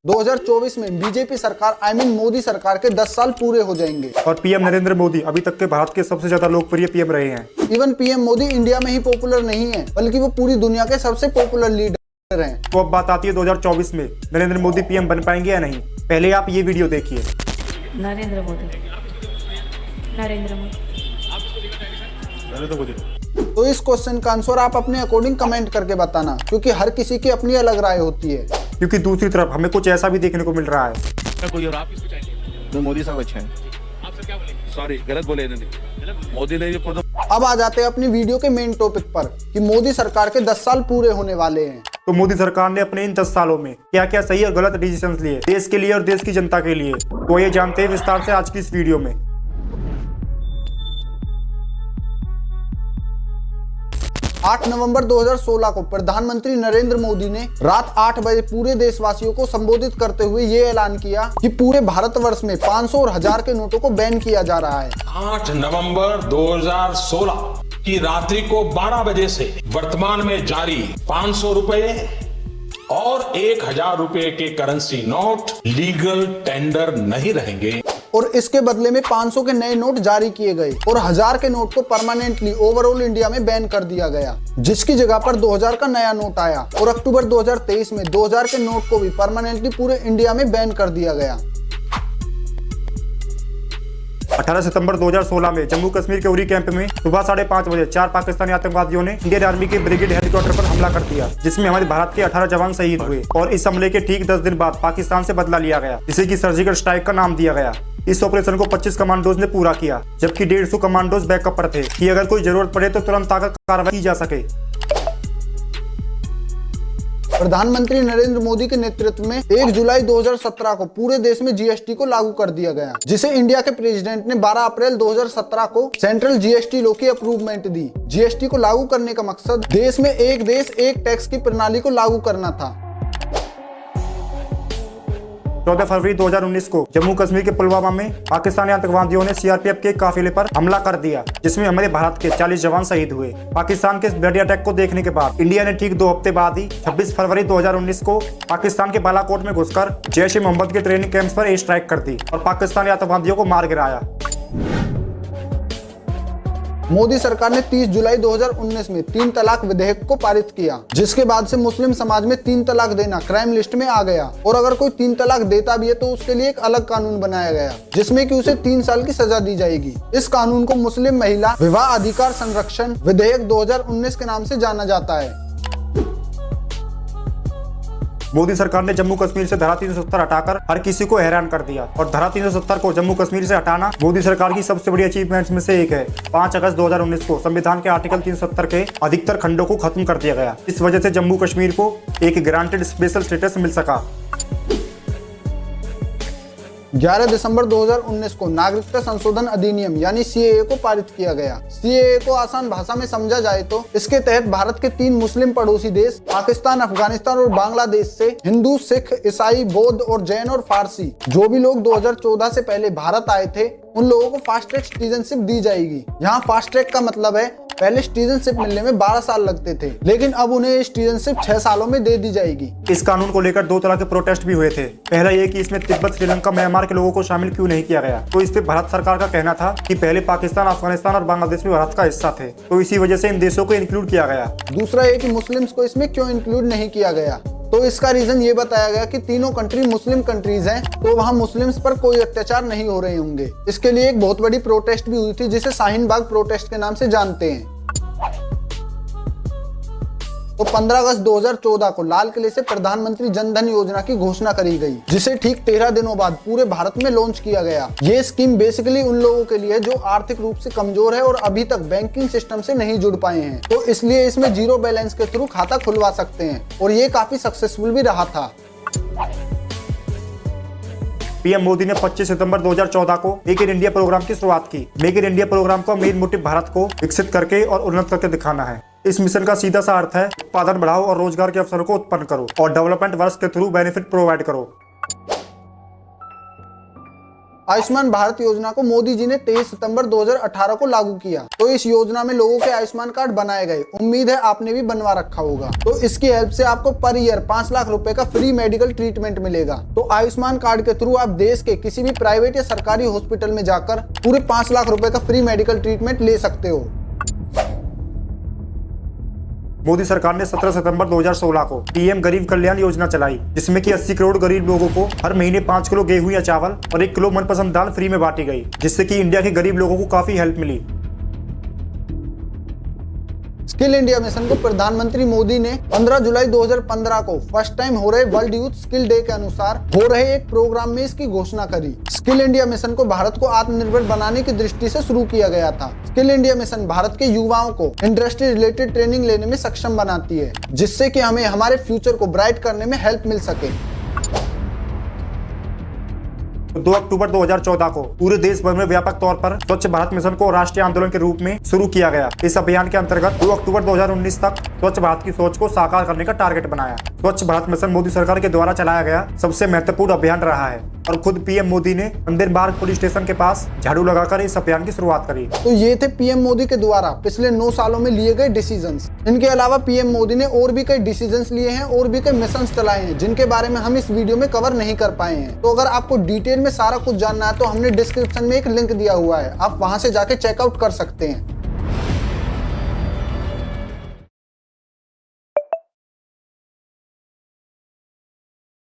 2024 में बीजेपी सरकार मोदी सरकार के 10 साल पूरे हो जाएंगे। और पीएम नरेंद्र मोदी अभी तक के भारत के सबसे ज्यादा लोकप्रिय पीएम रहे हैं। इवन पीएम मोदी इंडिया में ही पॉपुलर नहीं है, बल्कि वो पूरी दुनिया के सबसे पॉपुलर लीडर हैं। तो अब बात आती है 2024 में नरेंद्र मोदी पीएम बन पाएंगे या नहीं। पहले आप ये वीडियो देखिए। नरेंद्र मोदी। तो इस क्वेश्चन का आंसर आप अपने अकॉर्डिंग कमेंट करके बताना, क्योंकि हर किसी की अपनी अलग राय होती है। क्योंकि दूसरी तरफ हमें कुछ ऐसा भी देखने को मिल रहा है। कोई और आप किसको चाहिए? तो मोदी साहब अच्छे हैं। आप सर क्या बोलेंगे? सॉरी गलत बोले इन्होंने। मोदी ने ये अब आ जाते हैं अपनी वीडियो के मेन टॉपिक पर कि मोदी सरकार के 10 साल पूरे होने वाले हैं। तो मोदी सरकार ने अपने इन 10 सालों में क्या क्या सही और गलत डिसीजंस लिए देश के लिए और देश की जनता के लिए, तो ये जानते हैं विस्तार से आज की इस वीडियो में। 8 नवंबर 2016 को प्रधानमंत्री नरेंद्र मोदी ने रात 8 बजे पूरे देशवासियों को संबोधित करते हुए ये ऐलान किया कि पूरे भारतवर्ष में 500 और 1000 के नोटों को बैन किया जा रहा है। 8 नवंबर 2016 की रात्रि को 12 बजे से वर्तमान में जारी 500 रुपए और 1000 रुपए के करेंसी नोट लीगल टेंडर नहीं रहेंगे और इसके बदले में 500 के नए नोट जारी किए गए और 1000 के नोट को परमानेंटली ओवरऑल इंडिया में बैन कर दिया गया, जिसकी जगह पर 2000 का नया नोट आया और अक्टूबर 2023 में 2000 के नोट को भी परमानेंटली पूरे इंडिया में बैन कर दिया गया। 18 सितंबर 2016 में जम्मू कश्मीर के उरी कैंप में सुबह 5:30 बजे 4 पाकिस्तानी आतंकवादियों ने इंडियन आर्मी के ब्रिगेड हेलीकॉप्टर पर हमला कर दिया, जिसमें हमारे भारत के 18 जवान शहीद हुए। और इस हमले के ठीक 10 दिन बाद पाकिस्तान से बदला लिया गया, जिसे कि सर्जिकल स्ट्राइक का नाम दिया गया। इस ऑपरेशन को 25 कमांडोज ने पूरा किया, जबकि 150 कमांडोज बैकअप पर थे कि अगर कोई जरूरत पड़े तो तुरंत आकर कार्रवाई की जा सके। प्रधानमंत्री नरेंद्र मोदी के नेतृत्व में 1 जुलाई 2017 को पूरे देश में जीएसटी को लागू कर दिया गया, जिसे इंडिया के प्रेसिडेंट ने 12 अप्रैल 2017 को सेंट्रल जीएसटी लॉ की अप्रूवमेंट दी। जीएसटी को लागू करने का मकसद देश में एक देश एक टैक्स की प्रणाली को लागू करना था। 14 फरवरी 2019 को जम्मू कश्मीर के पुलवामा में पाकिस्तानी आतंकवादियों ने सीआरपीएफ के काफिले पर हमला कर दिया, जिसमें हमारे भारत के 40 जवान शहीद हुए। पाकिस्तान के इस ब्लडी अटैक को देखने के बाद इंडिया ने ठीक 2 हफ्ते बाद ही 26 फरवरी 2019 को पाकिस्तान के बालाकोट में घुसकर जैश-ए-मोहम्मद के ट्रेनिंग कैंप्स पर एयर स्ट्राइक कर दी और पाकिस्तानी आतंकवादियों को मार गिराया। मोदी सरकार ने 30 जुलाई 2019 में 3 तलाक विधेयक को पारित किया, जिसके बाद से मुस्लिम समाज में 3 तलाक देना क्राइम लिस्ट में आ गया और अगर कोई 3 तलाक देता भी है तो उसके लिए एक अलग कानून बनाया गया, जिसमें कि उसे 3 साल की सजा दी जाएगी। इस कानून को मुस्लिम महिला विवाह अधिकार संरक्षण विधेयक 2019 के नाम से जाना जाता है। मोदी सरकार ने जम्मू कश्मीर से धारा 370 हटाकर हर किसी को हैरान कर दिया और धारा 370 को जम्मू कश्मीर से हटाना मोदी सरकार की सबसे बड़ी अचीवमेंट्स में से एक है। 5 अगस्त 2019 को संविधान के आर्टिकल 370 के अधिकतर खंडों को खत्म कर दिया गया। इस वजह से जम्मू कश्मीर को एक ग्रांटेड स्पेशल स्टेटस मिल सका। 11 दिसंबर 2019 को नागरिकता संशोधन अधिनियम यानी सीएए को पारित किया गया। सीएए को आसान भाषा में समझा जाए तो इसके तहत भारत के 3 मुस्लिम पड़ोसी देश पाकिस्तान, अफगानिस्तान और बांग्लादेश से हिंदू, सिख, ईसाई, बौद्ध और जैन और फारसी जो भी लोग 2014 से पहले भारत आए थे उन लोगों को फास्ट ट्रैक सिटीजनशिप दी जाएगी। यहाँ फास्ट ट्रैक का मतलब है पहले सिटीजनशिप मिलने में 12 साल लगते थे, लेकिन अब उन्हें सिटीजनशिप 6 सालों में दे दी जाएगी। इस कानून को लेकर 2 तरह के प्रोटेस्ट भी हुए थे। पहला ये कि इसमें तिब्बत, श्रीलंका, म्यांमार के लोगों को शामिल क्यों नहीं किया गया, तो इस पे भारत सरकार का कहना था कि पहले पाकिस्तान, अफगानिस्तान और बांग्लादेश भी भारत का हिस्सा थे, तो इसी वजह से इन देशों को इंक्लूड किया गया। दूसरा ये कि मुस्लिम्स को इसमें क्यों इंक्लूड नहीं किया गया, तो इसका रीजन ये बताया गया कि तीनों कंट्री मुस्लिम कंट्रीज हैं, तो वहाँ मुस्लिम्स पर कोई अत्याचार नहीं हो रहे होंगे। इसके लिए एक बहुत बड़ी प्रोटेस्ट भी हुई थी, जिसे शाहीन बाग प्रोटेस्ट के नाम से जानते हैं। तो 15 अगस्त 2014 को लाल किले से प्रधानमंत्री जन धन योजना की घोषणा करी गई, जिसे ठीक 13 दिनों बाद पूरे भारत में लॉन्च किया गया। ये स्कीम बेसिकली उन लोगों के लिए जो आर्थिक रूप से कमजोर है और अभी तक बैंकिंग सिस्टम से नहीं जुड़ पाए हैं, तो इसलिए इसमें जीरो बैलेंस के थ्रू खाता खुलवा सकते हैं और ये काफी सक्सेसफुल भी रहा था। पीएम मोदी ने 25 सितंबर 2014 को मेक इन इंडिया प्रोग्राम की शुरुआत की। मेक इन इंडिया प्रोग्राम का मेन मोटिव भारत को विकसित करके और उन्नत करके दिखाना है। इस मिशन का सीधा सा अर्थ है उत्पादन बढ़ाओ और रोजगार के अवसरों को उत्पन्न करो और डेवलपमेंट वर्क्स के थ्रू बेनिफिट प्रोवाइड करो। आयुष्मान भारत योजना को मोदी जी ने 23 सितंबर 2018 को लागू किया। तो इस योजना में लोगों के आयुष्मान कार्ड बनाए गए। उम्मीद है आपने भी बनवा रखा होगा। तो इसकी हेल्प से आपको पर ईयर 5 लाख रुपए का फ्री मेडिकल ट्रीटमेंट मिलेगा। तो आयुष्मान कार्ड के थ्रू आप देश के किसी भी प्राइवेट या सरकारी हॉस्पिटल में जाकर पूरे 5 लाख रुपए का फ्री मेडिकल ट्रीटमेंट ले सकते हो। मोदी सरकार ने 17 सितंबर 2016 को पीएम गरीब कल्याण योजना चलाई, जिसमें कि 80 करोड़ गरीब लोगों को हर महीने 5 किलो गेहूं या चावल और 1 किलो मनपसंद दाल फ्री में बांटी गई, जिससे कि इंडिया के गरीब लोगों को काफी हेल्प मिली। स्किल इंडिया मिशन को प्रधानमंत्री मोदी ने 15 जुलाई 2015 को फर्स्ट टाइम हो रहे वर्ल्ड यूथ स्किल डे के अनुसार हो रहे एक प्रोग्राम में इसकी घोषणा करी। स्किल इंडिया मिशन को भारत को आत्मनिर्भर बनाने की दृष्टि से शुरू किया गया था। स्किल इंडिया मिशन भारत के युवाओं को इंडस्ट्री रिलेटेड ट्रेनिंग लेने में सक्षम बनाती है, जिससे कि हमें हमारे फ्यूचर को ब्राइट करने में हेल्प मिल सके। 2 अक्टूबर 2014 को पूरे देश भर में व्यापक तौर पर स्वच्छ भारत मिशन को राष्ट्रीय आंदोलन के रूप में शुरू किया गया। इस अभियान के अंतर्गत 2 अक्टूबर 2019 तक स्वच्छ भारत की सोच को साकार करने का टारगेट बनाया। स्वच्छ भारत मिशन मोदी सरकार के द्वारा चलाया गया सबसे महत्वपूर्ण अभियान रहा है और खुद पीएम मोदी ने मंदिर मार्ग पुलिस स्टेशन के पास झाड़ू लगाकर इस अभियान की शुरुआत करी। तो ये थे पीएम मोदी के द्वारा पिछले 9 सालों में लिए गए डिसीजंस। इनके अलावा पीएम मोदी ने और भी कई डिसीजंस लिए हैं और भी कई मिशंस चलाए हैं, जिनके बारे में हम इस वीडियो में कवर नहीं कर पाए हैं। तो अगर आपको डिटेल में सारा कुछ जानना है तो हमने डिस्क्रिप्शन में एक लिंक दिया हुआ है, आप वहां से जाके चेकआउट कर सकते हैं।